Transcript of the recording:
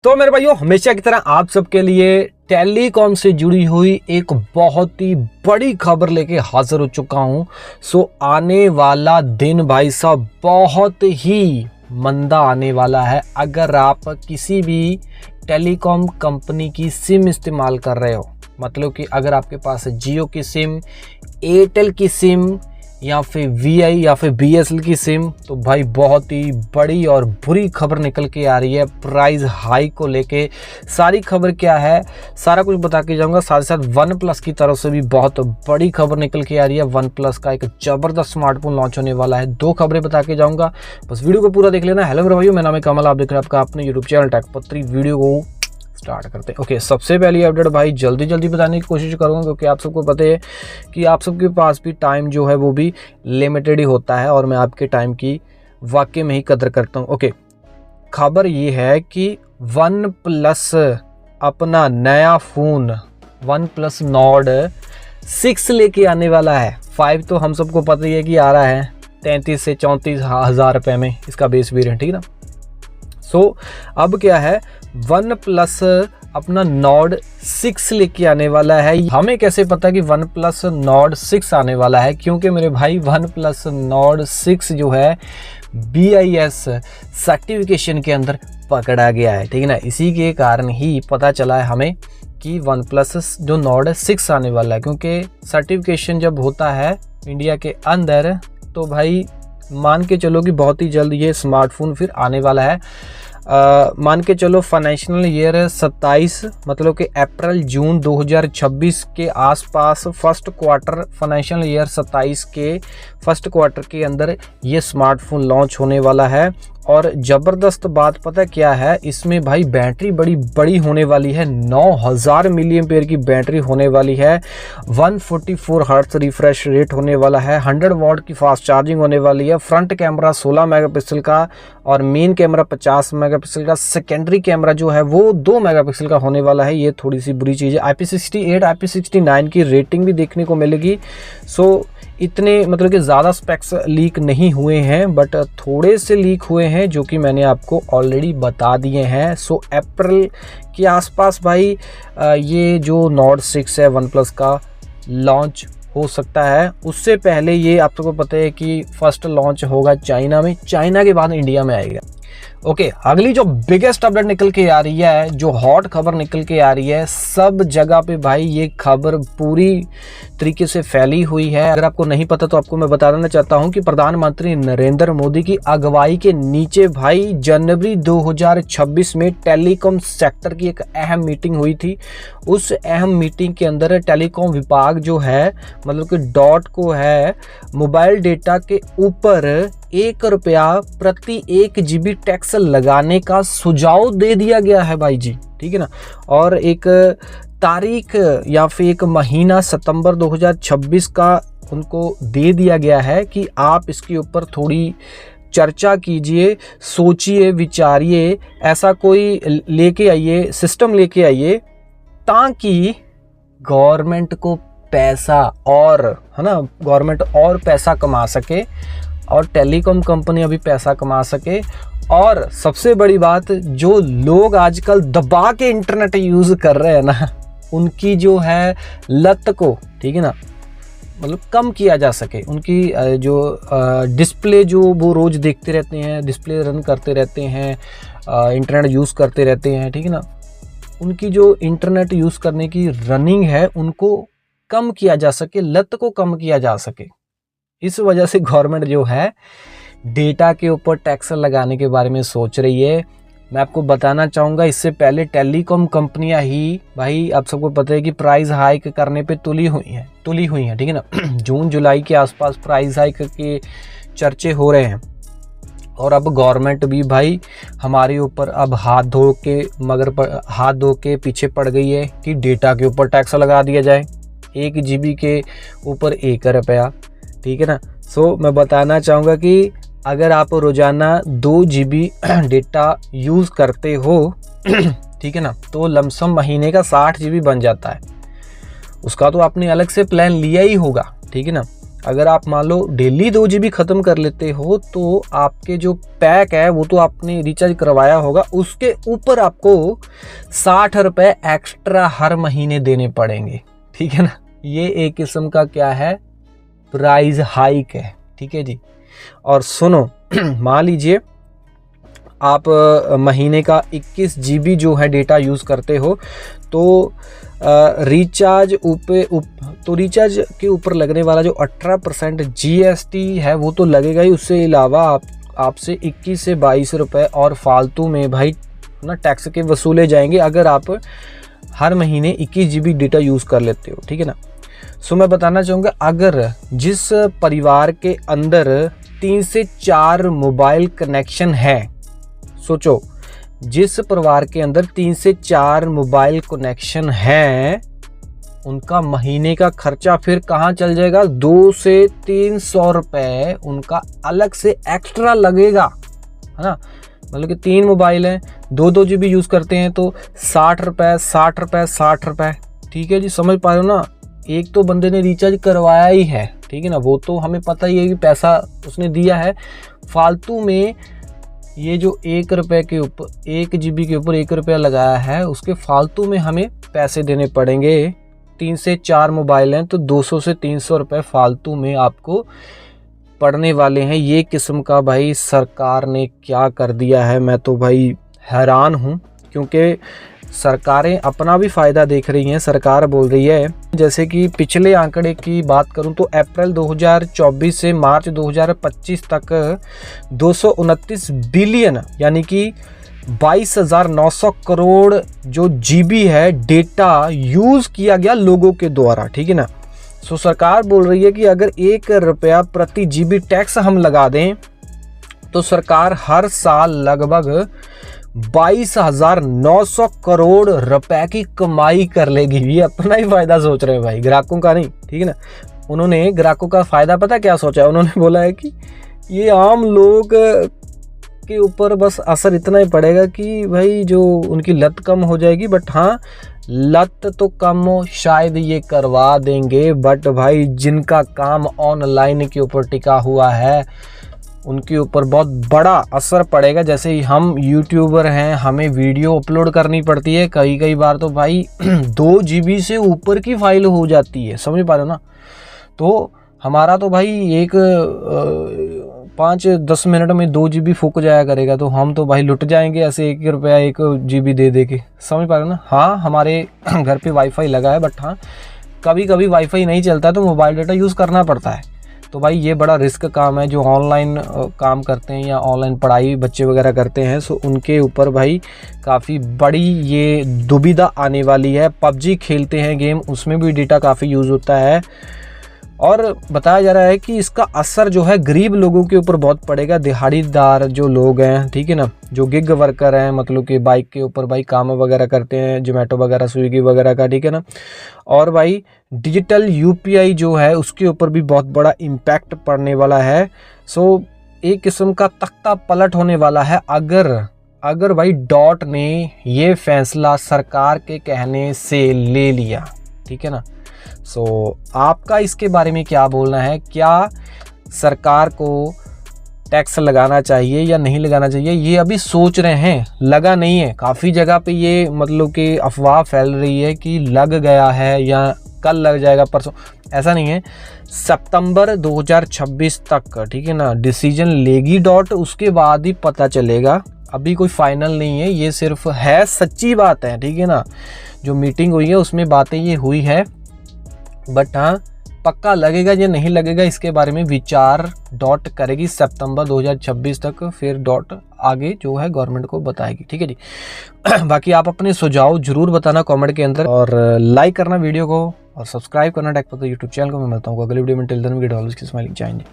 तो मेरे भाइयों, हमेशा की तरह आप सबके लिए टेलीकॉम से जुड़ी हुई एक बहुत ही बड़ी खबर लेके हाजिर हो चुका हूं। आने वाला दिन भाई साहब बहुत ही मंदा आने वाला है। अगर आप किसी भी टेलीकॉम कंपनी की सिम इस्तेमाल कर रहे हो, मतलब कि अगर आपके पास जियो की सिम, एयरटेल की सिम या फिर वीआई या फिर बीएसएल की सिम, तो भाई बहुत ही बड़ी और बुरी खबर निकल के आ रही है प्राइस हाई को लेके। सारी खबर क्या है सारा कुछ बता के जाऊंगा। साथ ही साथ वन प्लस की तरफ से भी बहुत बड़ी खबर निकल के आ रही है। वन प्लस का एक जबरदस्त स्मार्टफोन लॉन्च होने वाला है। 2 खबरें बता के जाऊंगा, बस वीडियो को पूरा देख लेना। हेलो मेरे भाइयों, मेरा नाम है कमल, आप देख रहे हैं आपका अपने यूट्यूब चैनल टेकपत्री। वीडियो को स्टार्ट करते हैं। ओके, सबसे पहली अपडेट भाई जल्दी बताने की कोशिश करूंगा, क्योंकि आप सबको पता है कि आप सबके पास भी टाइम जो है वो भी लिमिटेड ही होता है और मैं आपके टाइम की वाकई में ही कदर करता हूं। ओके, खबर ये है कि वन प्लस अपना नया फ़ोन वन प्लस नॉर्ड 6 लेके आने वाला है। 5 तो हम सबको पता ही है कि आ रहा है 33 से 34 हज़ार रुपये में इसका बेस वेरिएंट, ठीक है ना। अब क्या है, वन प्लस अपना नॉर्ड 6 लेके आने वाला है। हमें कैसे पता कि वन प्लस नॉर्ड 6 आने वाला है? क्योंकि मेरे भाई वन प्लस नॉर्ड 6 जो है BIS सर्टिफिकेशन के अंदर पकड़ा गया है, ठीक है ना। इसी के कारण ही पता चला है हमें कि वन प्लस जो नॉर्ड 6 आने वाला है, क्योंकि सर्टिफिकेशन जब होता है इंडिया के अंदर तो भाई मान के चलो कि बहुत ही जल्द ये स्मार्टफोन फिर आने वाला है। मान के चलो फाइनेंशियल ईयर 27, मतलब कि अप्रैल जून 2026 के आसपास फर्स्ट क्वार्टर, फाइनेंशियल ईयर 27 के फर्स्ट क्वार्टर के अंदर ये स्मार्टफोन लॉन्च होने वाला है। और ज़बरदस्त बात पता क्या है, इसमें भाई बैटरी बड़ी बड़ी होने वाली है। 9000 मिली एम्पेयर की बैटरी होने वाली है। 144 हर्ट्ज रिफ्रेश रेट होने वाला है। 100 वॉट की फास्ट चार्जिंग होने वाली है। फ्रंट कैमरा 16 मेगापिक्सल का और मेन कैमरा 50 मेगापिक्सल का। सेकेंडरी कैमरा जो है वो 2 मेगापिक्सल का होने वाला है। ये थोड़ी सी बुरी चीज़ है। IP68 IP69 की रेटिंग भी देखने को मिलेगी। इतने मतलब कि ज़्यादा स्पेक्स लीक नहीं हुए हैं, बट थोड़े से लीक हुए हैं जो कि मैंने आपको ऑलरेडी बता दिए हैं। अप्रैल के आसपास भाई ये जो नॉर्ड 6 है वन प्लस का लॉन्च हो सकता है। उससे पहले ये आप सबको पता है कि फर्स्ट लॉन्च होगा चाइना में, चाइना के बाद इंडिया में आएगा। ओके, अगली जो बिगेस्ट अपडेट निकल के आ रही है, जो हॉट खबर निकल के आ रही है, सब जगह पे भाई ये खबर पूरी तरीके से फैली हुई है। अगर आपको नहीं पता तो आपको मैं बता देना चाहता हूं कि प्रधानमंत्री नरेंद्र मोदी की अगुवाई के नीचे भाई जनवरी 2026 में टेलीकॉम सेक्टर की एक अहम मीटिंग हुई थी। उस अहम मीटिंग के अंदर टेलीकॉम विभाग जो है, मतलब कि डॉट को है, मोबाइल डेटा के ऊपर ₹1 प्रति 1 GB टैक्स लगाने का सुझाव दे दिया गया है भाई जी, ठीक है ना। और एक तारीख या फिर एक महीना सितंबर 2026 का उनको दे दिया गया है कि आप इसके ऊपर थोड़ी चर्चा कीजिए, सोचिए, विचारिए, ऐसा कोई लेके आइए, सिस्टम लेके आइए ताकि गवर्नमेंट को पैसा और, है ना, गवर्नमेंट और पैसा कमा सके और टेलीकॉम कंपनी अभी पैसा कमा सके। और सबसे बड़ी बात, जो लोग आजकल दबा के इंटरनेट यूज़ कर रहे हैं ना, उनकी जो है लत को, ठीक है ना, मतलब कम किया जा सके। उनकी जो डिस्प्ले जो वो रोज़ देखते रहते हैं, डिस्प्ले रन करते रहते हैं, इंटरनेट यूज़ करते रहते हैं, ठीक है ना, उनकी जो इंटरनेट यूज़ करने की रनिंग है उनको कम किया जा सके, लत को कम किया जा सके। इस वजह से गवर्नमेंट जो है डेटा के ऊपर टैक्स लगाने के बारे में सोच रही है। मैं आपको बताना चाहूँगा, इससे पहले टेलीकॉम कंपनियां ही भाई आप सबको पता है कि प्राइस हाइक करने पे तुली हुई हैं, ठीक है ना। जून जुलाई के आसपास प्राइस हाइक के चर्चे हो रहे हैं और अब गवर्नमेंट भी भाई हमारे ऊपर अब हाथ धो के पीछे पड़ गई है कि डेटा के ऊपर टैक्स लगा दिया जाए। 1 GB के ऊपर ₹1, ठीक है ना। मैं बताना चाहूँगा कि अगर आप रोज़ाना 2 GB डेटा यूज़ करते हो, ठीक है ना, तो लमसम महीने का 60 GB बन जाता है। उसका तो आपने अलग से प्लान लिया ही होगा, ठीक है ना। अगर आप मान लो डेली 2 GB ख़त्म कर लेते हो तो आपके जो पैक है वो तो आपने रिचार्ज करवाया होगा, उसके ऊपर आपको 60 रुपये एक्स्ट्रा हर महीने देने पड़ेंगे, ठीक है ना। ये एक किस्म का क्या है, प्राइस हाइक है, ठीक है जी। और सुनो मान लीजिए आप महीने का 21 GB जो है डेटा यूज़ करते हो तो रिचार्ज रिचार्ज के ऊपर लगने वाला जो 18% GST है वो तो लगेगा ही। उससे अलावा आपसे 21 से 22 रुपये और फालतू में भाई ना टैक्स के वसूले जाएंगे अगर आप हर महीने 21 GB डेटा यूज़ कर लेते हो, ठीक है ना। सो मैं बताना चाहूँगा, अगर जिस परिवार के अंदर 3 से 4 मोबाइल कनेक्शन है, सोचो जिस परिवार के अंदर 3 से 4 मोबाइल कनेक्शन है, उनका महीने का खर्चा फिर कहाँ चल जाएगा, 200 से 300 रुपये उनका अलग से एक्स्ट्रा लगेगा, है ना। मतलब कि 3 मोबाइल हैं, 2 GB यूज़ करते हैं तो 60 रुपये 60 रुपये 60 रुपये, ठीक है जी, समझ पा रहे हो ना। एक तो बंदे ने रिचार्ज करवाया ही है, ठीक है ना, वो तो हमें पता ही है कि पैसा उसने दिया है। फालतू में ये जो 1 रुपये के ऊपर 1 GB के ऊपर 1 रुपया लगाया है, उसके फालतू में हमें पैसे देने पड़ेंगे। 3 से 4 मोबाइल हैं तो 200 से 300 रुपये फालतू में आपको पड़ने वाले हैं। ये किस्म का भाई सरकार ने क्या कर दिया है, मैं तो भाई हैरान हूँ, क्योंकि सरकारें अपना भी फ़ायदा देख रही हैं। सरकार बोल रही है, जैसे कि पिछले आंकड़े की बात करूं तो अप्रैल 2024 से मार्च 2025 तक 229 बिलियन यानी कि 22,900 करोड़ जो GB है डेटा यूज़ किया गया लोगों के द्वारा, ठीक है ना। सो सरकार बोल रही है कि अगर 1 रुपया प्रति GB टैक्स हम लगा दें तो सरकार हर साल लगभग 22,900 करोड़ रुपए की कमाई कर लेगी। ये अपना ही फायदा सोच रहे हैं भाई, ग्राहकों का नहीं, ठीक है ना। उन्होंने ग्राहकों का फायदा पता क्या सोचा है, उन्होंने बोला है कि ये आम लोग के ऊपर बस असर इतना ही पड़ेगा कि भाई जो उनकी लत कम हो जाएगी, बट हाँ लत तो कम हो शायद ये करवा देंगे, बट भाई जिनका काम ऑनलाइन के ऊपर टिका हुआ है उनके ऊपर बहुत बड़ा असर पड़ेगा। जैसे ही हम यूट्यूबर हैं, हमें वीडियो अपलोड करनी पड़ती है, कई बार तो भाई 2 GB से ऊपर की फाइल हो जाती है, समझ पा रहे हो ना। तो हमारा तो भाई एक 5-10 मिनट में 2 GB फूक जाया करेगा, तो हम तो भाई लुट जाएंगे ऐसे 1 रुपया 1 GB दे के, समझ पा रहे हो ना। हाँ हमारे घर पे वाईफाई लगा है, बट हाँ कभी कभी वाईफाई नहीं चलता तो मोबाइल डाटा यूज़ करना पड़ता है। तो भाई ये बड़ा रिस्क काम है, जो ऑनलाइन काम करते हैं या ऑनलाइन पढ़ाई बच्चे वगैरह करते हैं, सो उनके ऊपर भाई काफ़ी बड़ी ये दुविधा आने वाली है। पबजी खेलते हैं गेम, उसमें भी डेटा काफ़ी यूज़ होता है, और बताया जा रहा है कि इसका असर जो है गरीब लोगों के ऊपर बहुत पड़ेगा। दिहाड़ीदार जो लोग हैं, ठीक है ना, जो गिग वर्कर हैं, मतलब कि बाइक के ऊपर भाई काम वगैरह करते हैं, जोमेटो वगैरह स्विगी वगैरह का, ठीक है ना। और भाई डिजिटल UPI जो है उसके ऊपर भी बहुत बड़ा इम्पैक्ट पड़ने वाला है। सो एक किस्म का तख्ता पलट होने वाला है अगर भाई डॉट ने ये फैसला सरकार के कहने से ले लिया, ठीक है ना। सो आपका इसके बारे में क्या बोलना है, क्या सरकार को टैक्स लगाना चाहिए या नहीं लगाना चाहिए? ये अभी सोच रहे हैं, लगा नहीं है। काफ़ी जगह पे ये मतलब कि अफवाह फैल रही है कि लग गया है या कल लग जाएगा, परसों, ऐसा नहीं है। सितंबर 2026 तक, ठीक है ना, डिसीजन लेगी डॉट, उसके बाद ही पता चलेगा। अभी कोई फाइनल नहीं है, ये सिर्फ है, सच्ची बात है, ठीक है ना। जो मीटिंग हुई है उसमें बातें ये हुई है, बट हाँ पक्का लगेगा या नहीं लगेगा इसके बारे में विचार डॉट करेगी सितंबर 2026 तक, फिर डॉट आगे जो है गवर्नमेंट को बताएगी, ठीक है जी। बाकी आप अपने सुझाव जरूर बताना कमेंट के अंदर, और लाइक करना वीडियो को, और सब्सक्राइब करना टेक पता यूट्यूब चैनल को। मैं मिलता हूँ अगले वीडियो में। Till then we get always keep smiling Chinese.